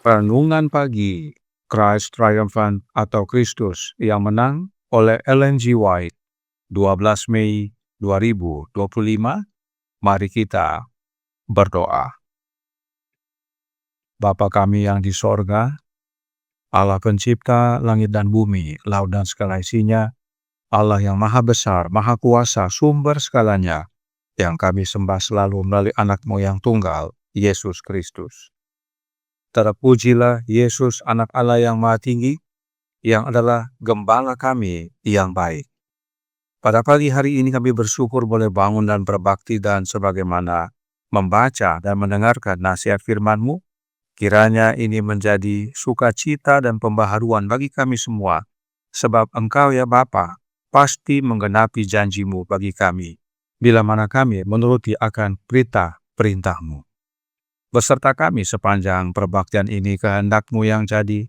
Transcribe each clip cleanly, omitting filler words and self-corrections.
Renungan Pagi, Christ Triumphant atau Kristus yang Menang oleh Ellen G. White, 12 Mei 2025. Mari kita berdoa. Bapa kami yang di sorga, Allah pencipta langit dan bumi, laut dan segala isinya, Allah yang maha besar, maha kuasa, sumber segalanya, yang kami sembah selalu melalui anak-Mu yang tunggal, Yesus Kristus. Terpujilah Yesus, anak Allah yang maha tinggi, yang adalah gembala kami yang baik. Pada pagi hari ini kami bersyukur boleh bangun dan berbakti, dan sebagaimana membaca dan mendengarkan nasihat firman-Mu, kiranya ini menjadi sukacita dan pembaharuan bagi kami semua, sebab Engkau ya Bapa pasti menggenapi janji-Mu bagi kami, bila mana kami menuruti akan perintah-perintah-Mu. Beserta kami sepanjang perbaktian ini, kehendak-Mu yang jadi.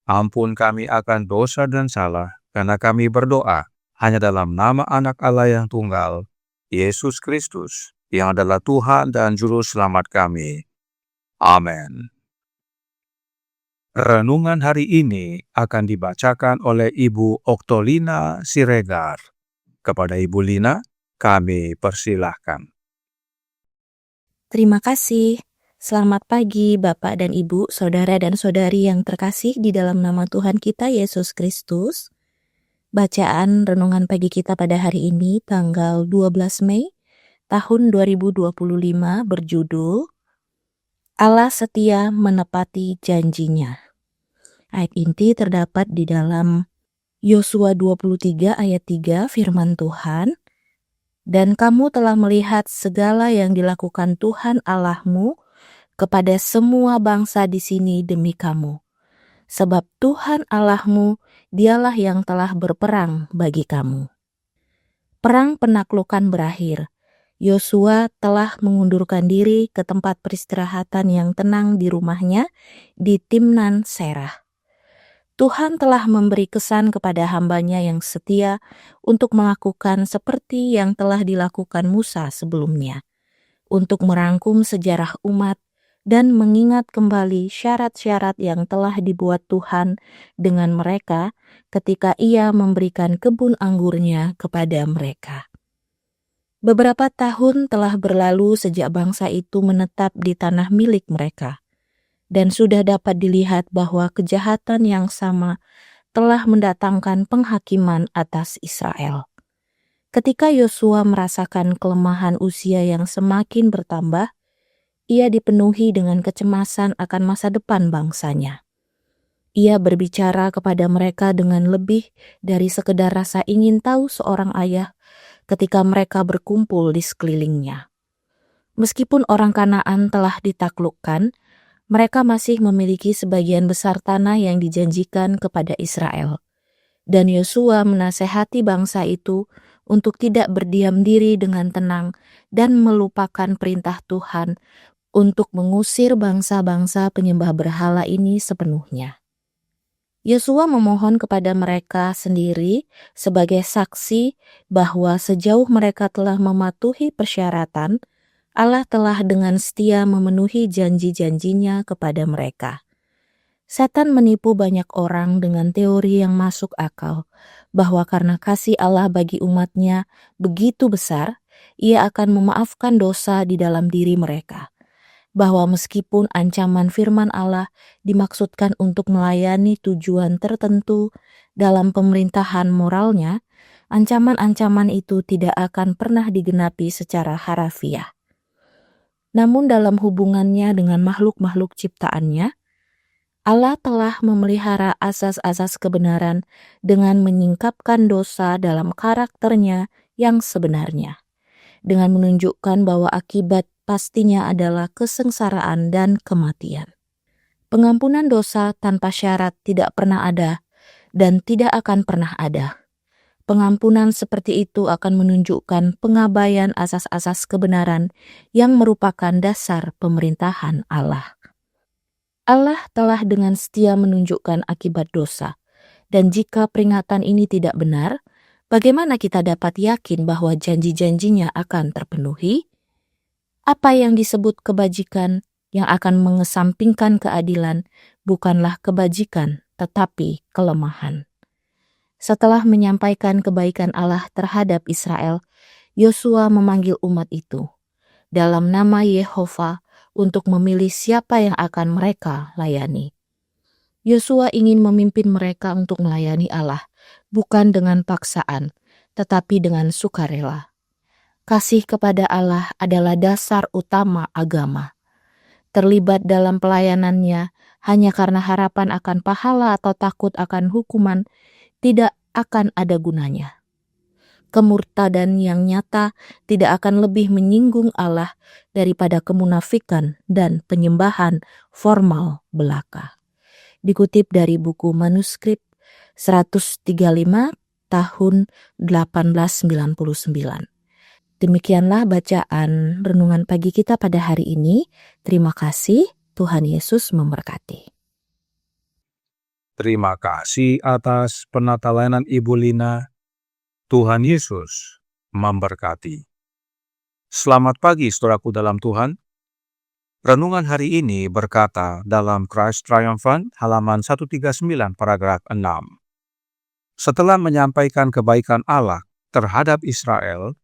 Ampun kami akan dosa dan salah, karena kami berdoa hanya dalam nama anak Allah yang tunggal, Yesus Kristus, yang adalah Tuhan dan Juru Selamat kami. Amin. Renungan hari ini akan dibacakan oleh Ibu Oktolina Siregar. Kepada Ibu Lina, kami persilahkan. Terima kasih. Selamat pagi Bapak dan Ibu, saudara dan saudari yang terkasih di dalam nama Tuhan kita Yesus Kristus. Bacaan renungan pagi kita pada hari ini tanggal 12 Mei tahun 2025 berjudul Allah setia menepati janjinya. Ayat inti terdapat di dalam Yosua 23 ayat 3 firman Tuhan. Dan kamu telah melihat segala yang dilakukan Tuhan Allahmu kepada semua bangsa di sini demi kamu. Sebab Tuhan Allahmu, dialah yang telah berperang bagi kamu. Perang penaklukan berakhir. Yosua telah mengundurkan diri ke tempat peristirahatan yang tenang di rumahnya di Timnan Serah. Tuhan telah memberi kesan kepada hambanya yang setia untuk melakukan seperti yang telah dilakukan Musa sebelumnya, untuk merangkum sejarah umat dan mengingat kembali syarat-syarat yang telah dibuat Tuhan dengan mereka ketika Ia memberikan kebun anggurnya kepada mereka. Beberapa tahun telah berlalu sejak bangsa itu menetap di tanah milik mereka, dan sudah dapat dilihat bahwa kejahatan yang sama telah mendatangkan penghakiman atas Israel. Ketika Yosua merasakan kelemahan usia yang semakin bertambah, ia dipenuhi dengan kecemasan akan masa depan bangsanya. Ia berbicara kepada mereka dengan lebih dari sekedar rasa ingin tahu seorang ayah ketika mereka berkumpul di sekelilingnya. Meskipun orang Kanaan telah ditaklukkan, mereka masih memiliki sebagian besar tanah yang dijanjikan kepada Israel. Dan Yosua menasehati bangsa itu untuk tidak berdiam diri dengan tenang dan melupakan perintah Tuhan untuk mengusir bangsa-bangsa penyembah berhala ini sepenuhnya. Yosua memohon kepada mereka sendiri sebagai saksi bahwa sejauh mereka telah mematuhi persyaratan, Allah telah dengan setia memenuhi janji-janjinya kepada mereka. Setan menipu banyak orang dengan teori yang masuk akal, bahwa karena kasih Allah bagi umatnya begitu besar, Ia akan memaafkan dosa di dalam diri mereka. Bahwa meskipun ancaman firman Allah dimaksudkan untuk melayani tujuan tertentu dalam pemerintahan moralnya, ancaman-ancaman itu tidak akan pernah digenapi secara harafiah. Namun dalam hubungannya dengan makhluk-makhluk ciptaannya, Allah telah memelihara asas-asas kebenaran dengan menyingkapkan dosa dalam karakternya yang sebenarnya, dengan menunjukkan bahwa akibat pastinya adalah kesengsaraan dan kematian. Pengampunan dosa tanpa syarat tidak pernah ada dan tidak akan pernah ada. Pengampunan seperti itu akan menunjukkan pengabaian asas-asas kebenaran yang merupakan dasar pemerintahan Allah. Allah telah dengan setia menunjukkan akibat dosa, dan jika peringatan ini tidak benar, bagaimana kita dapat yakin bahwa janji-janjinya akan terpenuhi? Apa yang disebut kebajikan yang akan mengesampingkan keadilan bukanlah kebajikan, tetapi kelemahan. Setelah menyampaikan kebaikan Allah terhadap Israel, Yosua memanggil umat itu dalam nama Yehova untuk memilih siapa yang akan mereka layani. Yosua ingin memimpin mereka untuk melayani Allah, bukan dengan paksaan, tetapi dengan sukarela. Kasih kepada Allah adalah dasar utama agama. Terlibat dalam pelayanannya hanya karena harapan akan pahala atau takut akan hukuman tidak akan ada gunanya. Kemurtadan yang nyata tidak akan lebih menyinggung Allah daripada kemunafikan dan penyembahan formal belaka. Dikutip dari buku manuskrip 135 tahun 1899. Demikianlah bacaan renungan pagi kita pada hari ini. Terima kasih, Tuhan Yesus memberkati. Terima kasih atas penata layanan Ibu Lina. Tuhan Yesus memberkati. Selamat pagi saudaraku dalam Tuhan. Renungan hari ini berkata dalam Christ Triumphant halaman 139 paragraf 6. Setelah menyampaikan kebaikan Allah terhadap Israel,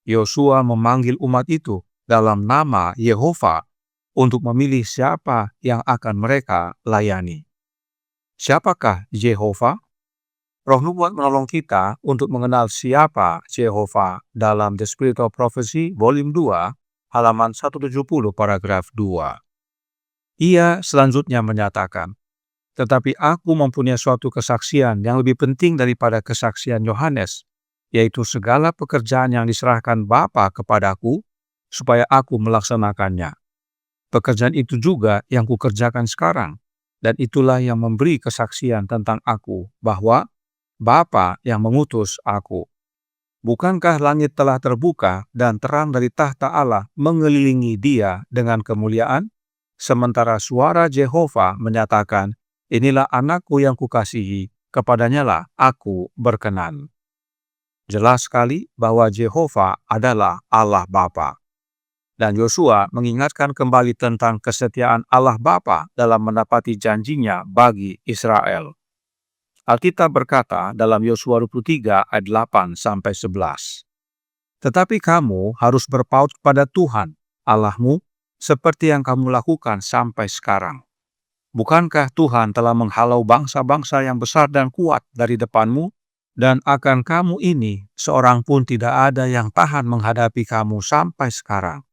Yosua memanggil umat itu dalam nama Yehova untuk memilih siapa yang akan mereka layani. Siapakah Yehova? Roh Nubuat menolong kita untuk mengenal siapa Yehova dalam The Spirit of Prophecy, Volume 2, halaman 170, paragraf 2. Ia selanjutnya menyatakan, tetapi aku mempunyai suatu kesaksian yang lebih penting daripada kesaksian Yohanes, yaitu segala pekerjaan yang diserahkan Bapa kepadaku, supaya aku melaksanakannya. Pekerjaan itu juga yang kukerjakan sekarang, dan itulah yang memberi kesaksian tentang aku, bahwa Bapa yang mengutus aku. Bukankah langit telah terbuka dan terang dari tahta Allah mengelilingi dia dengan kemuliaan? Sementara suara Yehova menyatakan, inilah anakku yang kukasihi, kepadanyalah aku berkenan. Jelas sekali bahwa Yehova adalah Allah Bapa. Dan Yosua mengingatkan kembali tentang kesetiaan Allah Bapa dalam menepati janjinya bagi Israel. Alkitab berkata dalam Yosua 23 ayat 8-11. Tetapi kamu harus berpaut kepada Tuhan, Allahmu, seperti yang kamu lakukan sampai sekarang. Bukankah Tuhan telah menghalau bangsa-bangsa yang besar dan kuat dari depanmu? Dan akan kamu ini, seorang pun tidak ada yang tahan menghadapi kamu sampai sekarang.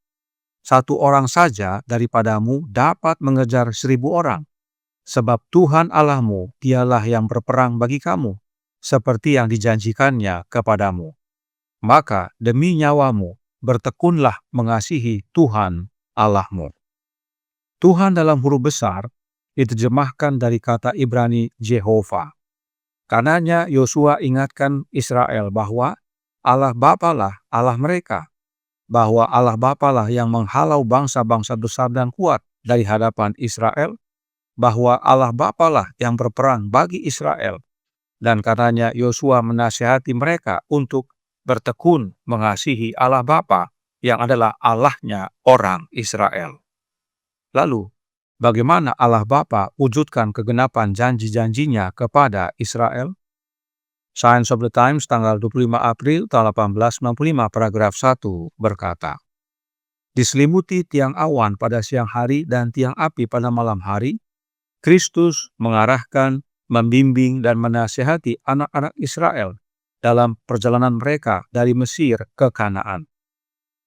Satu orang saja daripadamu dapat mengejar 1.000 orang. Sebab Tuhan Allahmu, dialah yang berperang bagi kamu, seperti yang dijanjikannya kepadamu. Maka demi nyawamu, bertekunlah mengasihi Tuhan Allahmu. Tuhan dalam huruf besar diterjemahkan dari kata Ibrani Jehovah. Karenanya Yosua ingatkan Israel bahwa Allah Bapalah Allah mereka, bahwa Allah Bapalah yang menghalau bangsa-bangsa besar dan kuat dari hadapan Israel, bahwa Allah Bapalah yang berperang bagi Israel, dan karenanya Yosua menasihati mereka untuk bertekun mengasihi Allah Bapa yang adalah Allahnya orang Israel. Lalu, bagaimana Allah Bapa wujudkan kegenapan janji-janjinya kepada Israel? Science of the Times tanggal 25 April tahun 1895 paragraf 1 berkata, diselimuti tiang awan pada siang hari dan tiang api pada malam hari, Kristus mengarahkan, membimbing dan menasihati anak-anak Israel dalam perjalanan mereka dari Mesir ke Kanaan.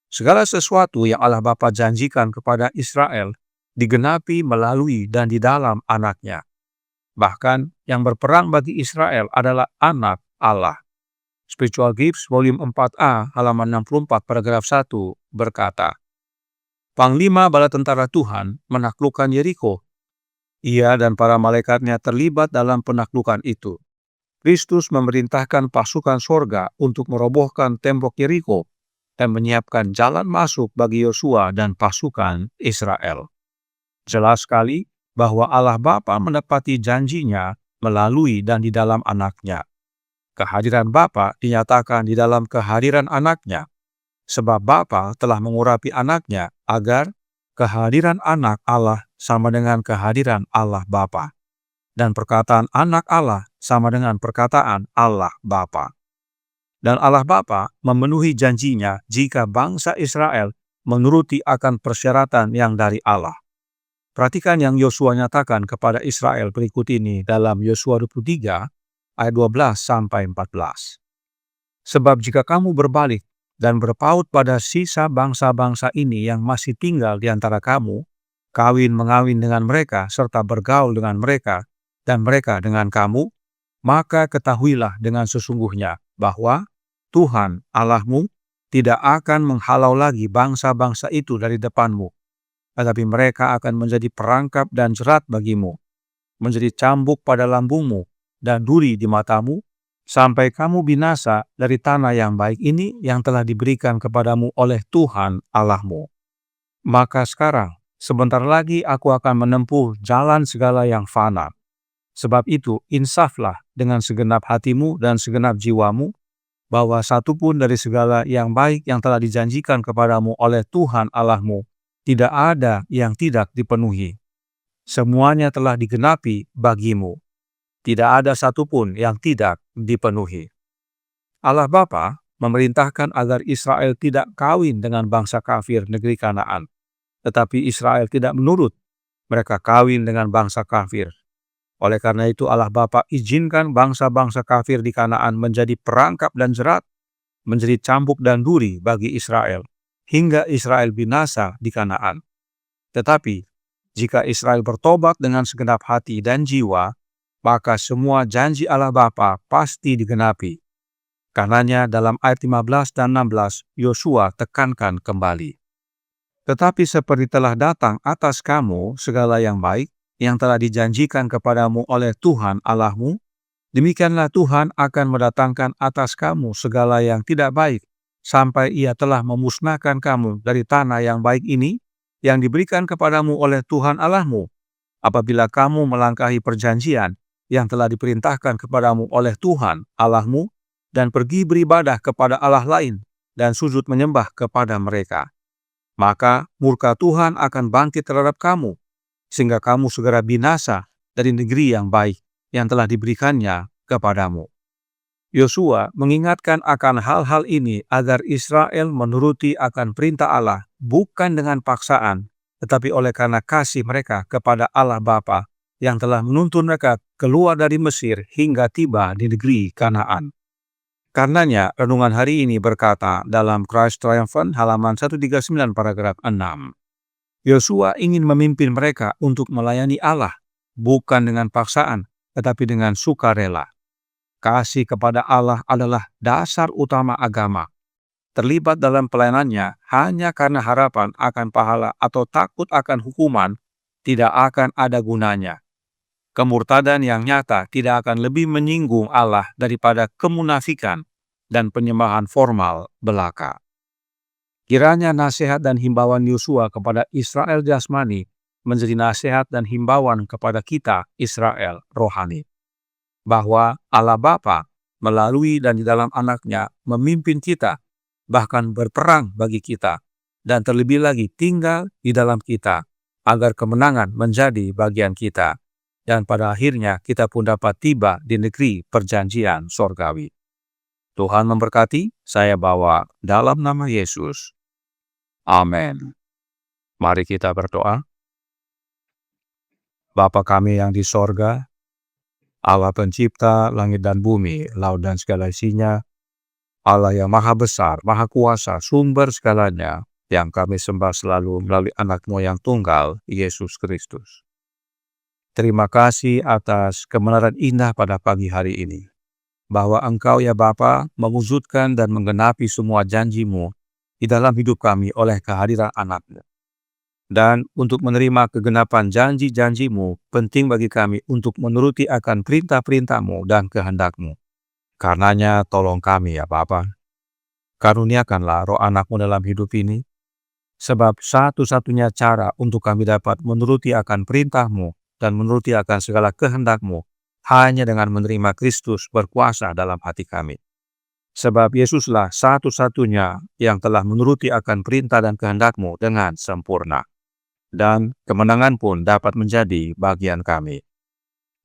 Segala sesuatu yang Allah Bapa janjikan kepada Israel digenapi melalui dan di dalam anaknya. Bahkan yang berperang bagi Israel adalah anak Allah. Spiritual Gifts volume 4a halaman 64 paragraf 1 berkata, Panglima bala tentara Tuhan menaklukkan Yeriko. Ia dan para malaikatnya terlibat dalam penaklukan itu. Kristus memerintahkan pasukan sorga untuk merobohkan tembok Yeriko dan menyiapkan jalan masuk bagi Yosua dan pasukan Israel. Jelas sekali bahwa Allah Bapa menepati janjinya melalui dan di dalam anaknya. Kehadiran Bapa dinyatakan di dalam kehadiran anaknya, sebab Bapa telah mengurapi anaknya agar kehadiran anak Allah sama dengan kehadiran Allah Bapa. dan perkataan anak Allah sama dengan perkataan Allah Bapa. Dan Allah Bapa memenuhi janjinya jika bangsa Israel menuruti akan persyaratan yang dari Allah. Perhatikan yang Yosua nyatakan kepada Israel berikut ini dalam Yosua 23 ayat 12-14. Sebab jika kamu berbalik dan berpaut pada sisa bangsa-bangsa ini yang masih tinggal di antara kamu, kawin-mengawin dengan mereka serta bergaul dengan mereka, dan mereka dengan kamu, maka ketahuilah dengan sesungguhnya bahwa Tuhan Allahmu tidak akan menghalau lagi bangsa-bangsa itu dari depanmu, tetapi mereka akan menjadi perangkap dan jerat bagimu, menjadi cambuk pada lambungmu dan duri di matamu, sampai kamu binasa dari tanah yang baik ini yang telah diberikan kepadamu oleh Tuhan Allahmu. Maka sekarang, sebentar lagi aku akan menempuh jalan segala yang fana. Sebab itu, insaflah dengan segenap hatimu dan segenap jiwamu, bahwa satupun dari segala yang baik yang telah dijanjikan kepadamu oleh Tuhan Allahmu, tidak ada yang tidak dipenuhi. Semuanya telah digenapi bagimu. Tidak ada satupun yang tidak dipenuhi. Allah Bapa memerintahkan agar Israel tidak kawin dengan bangsa kafir negeri Kanaan. Tetapi Israel tidak menurut. Mereka kawin dengan bangsa kafir. Oleh karena itu Allah Bapa izinkan bangsa-bangsa kafir di Kanaan menjadi perangkap dan jerat, menjadi cambuk dan duri bagi Israel, hingga Israel binasa di Kanaan. Tetapi jika Israel bertobat dengan segenap hati dan jiwa, maka semua janji Allah Bapa pasti digenapi. Karenanya dalam ayat 15 dan 16 Yosua tekankan kembali. Tetapi seperti telah datang atas kamu segala yang baik yang telah dijanjikan kepadamu oleh Tuhan Allahmu, demikianlah Tuhan akan mendatangkan atas kamu segala yang tidak baik, sampai Ia telah memusnahkan kamu dari tanah yang baik ini, yang diberikan kepadamu oleh Tuhan Allahmu, apabila kamu melangkahi perjanjian yang telah diperintahkan kepadamu oleh Tuhan Allahmu, dan pergi beribadah kepada Allah lain, dan sujud menyembah kepada mereka. Maka murka Tuhan akan bangkit terhadap kamu, sehingga kamu segera binasa dari negeri yang baik yang telah diberikannya kepadamu. Yosua mengingatkan akan hal-hal ini agar Israel menuruti akan perintah Allah bukan dengan paksaan, tetapi oleh karena kasih mereka kepada Allah Bapa yang telah menuntun mereka keluar dari Mesir hingga tiba di negeri Kanaan. Karenanya, renungan hari ini berkata dalam Christ Triumphant halaman 139 paragraf 6. Yosua ingin memimpin mereka untuk melayani Allah, bukan dengan paksaan, tetapi dengan sukarela. Kasih kepada Allah adalah dasar utama agama. Terlibat dalam pelayanannya hanya karena harapan akan pahala atau takut akan hukuman tidak akan ada gunanya. Kemurtadan yang nyata tidak akan lebih menyinggung Allah daripada kemunafikan dan penyembahan formal belaka. Kiranya nasihat dan himbauan Yosua kepada Israel jasmani menjadi nasihat dan himbauan kepada kita Israel rohani. Bahwa Allah Bapa melalui dan di dalam anaknya memimpin kita, bahkan berperang bagi kita, dan terlebih lagi tinggal di dalam kita, agar kemenangan menjadi bagian kita. Dan pada akhirnya kita pun dapat tiba di negeri perjanjian sorgawi. Tuhan memberkati, saya bawa dalam nama Yesus. Amin. Mari kita berdoa. Bapa kami yang di sorga, Allah pencipta langit dan bumi, laut dan segala isinya, Allah yang maha besar, maha kuasa, sumber segalanya, yang kami sembah selalu melalui anak-Mu yang tunggal, Yesus Kristus. Terima kasih atas kebenaran indah pada pagi hari ini, bahwa Engkau ya Bapa mewujudkan dan menggenapi semua janji-Mu di dalam hidup kami oleh kehadiran anak-Mu. Dan untuk menerima kegenapan janji-janji-Mu, penting bagi kami untuk menuruti akan perintah-perintah-Mu dan kehendak-Mu. Karenanya tolong kami ya Bapa, karuniakanlah roh anak-Mu dalam hidup ini, sebab satu-satunya cara untuk kami dapat menuruti akan perintah-Mu dan menuruti akan segala kehendak-Mu hanya dengan menerima Kristus berkuasa dalam hati kami. Sebab Yesuslah satu-satunya yang telah menuruti akan perintah dan kehendak-Mu dengan sempurna. Dan kemenangan pun dapat menjadi bagian kami.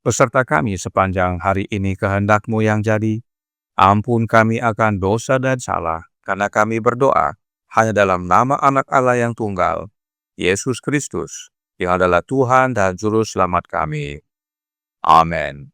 beserta kami sepanjang hari ini kehendak-Mu yang jadi. Ampun kami akan dosa dan salah, karena kami berdoa hanya dalam nama Anak Allah yang tunggal, Yesus Kristus, yang adalah Tuhan dan Juru Selamat kami. Amin.